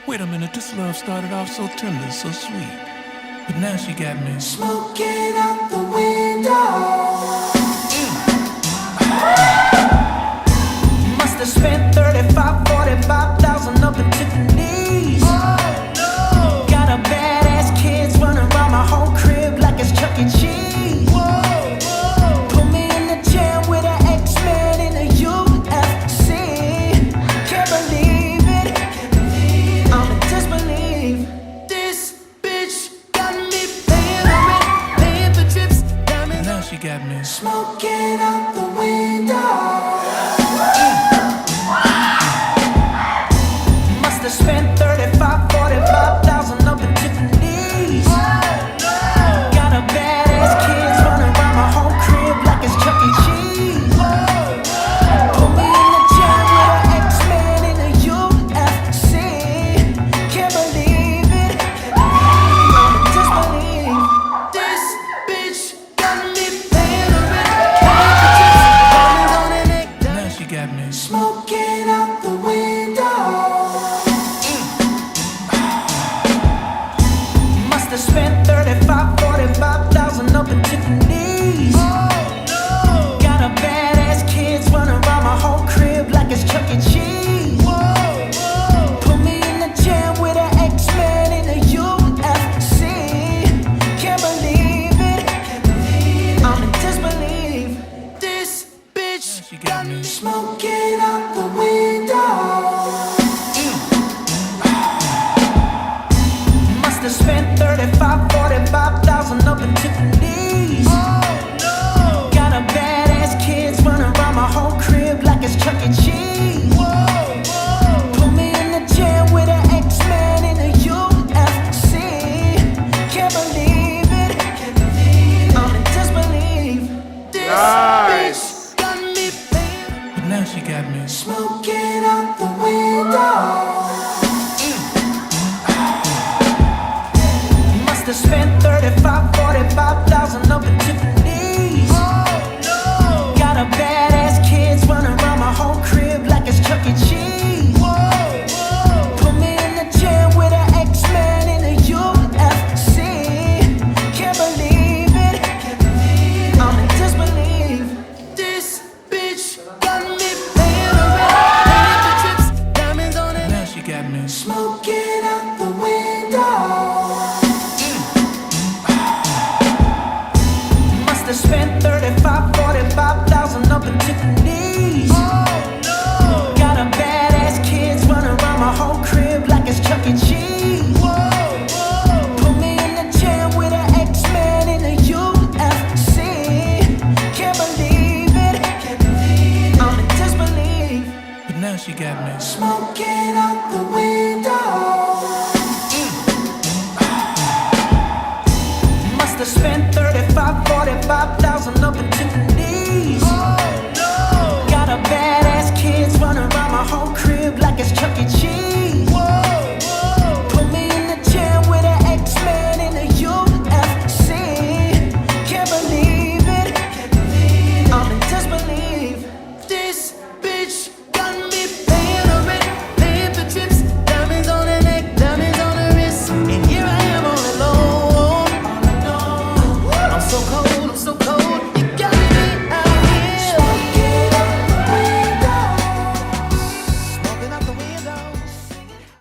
Wait a minute, this love started off so tender, so sweet. But now she got me smoking out the window. Must have spent 35, 45,000 up in Tiffany's. Got a badass kids running around my whole crib like it's Chuck E. Cheese. Put me in the jam with an X-Men in the UFC. Can't believe it, I'm in disbelief. This bitch got me paying rent, paying for trips, diamonds. Now she got me Smoking out the window. Must have spent 35, 45,000 up in Tiffany's. Got a badass kids running around my whole crib like it's Chuck E. Cheese. Put me in the jam with an X-Men in the UFC. Can't believe it, I'm in disbelief. This bitch got me paying rent, paying for trips, diamonds on her neck. Now she got me Smoking out the window. Must have spent 35, 45,000 up in Tiffany's. Got a badass kids running around my whole crib like it's Chuck E. Cheese. Put me in the jam with an X-Men in the UFC. Can't believe it, I'm in disbelief. This bitch She got me smoking out the window. Must have spent 35, 45,000 up in Tiffany's. Got a badass kids running around my whole crib like it's Chuck E. Cheese. Put me in the jam with an X-Men in the UFC. Can't believe it, I'm in disbelief. This bitch got me paying. But now she got me Smoking out the window. Must have spent 35, 45,000 up in Tiffany's. Got a badass kids running around my whole crib like it's Chuck E. Cheese. Put me in the jam with an X-Men in the UFC. Can't believe it, I'm in disbelief. This bitch got me paying rent, paying for trips, diamonds on her Now neck. she got me Smoking out the window.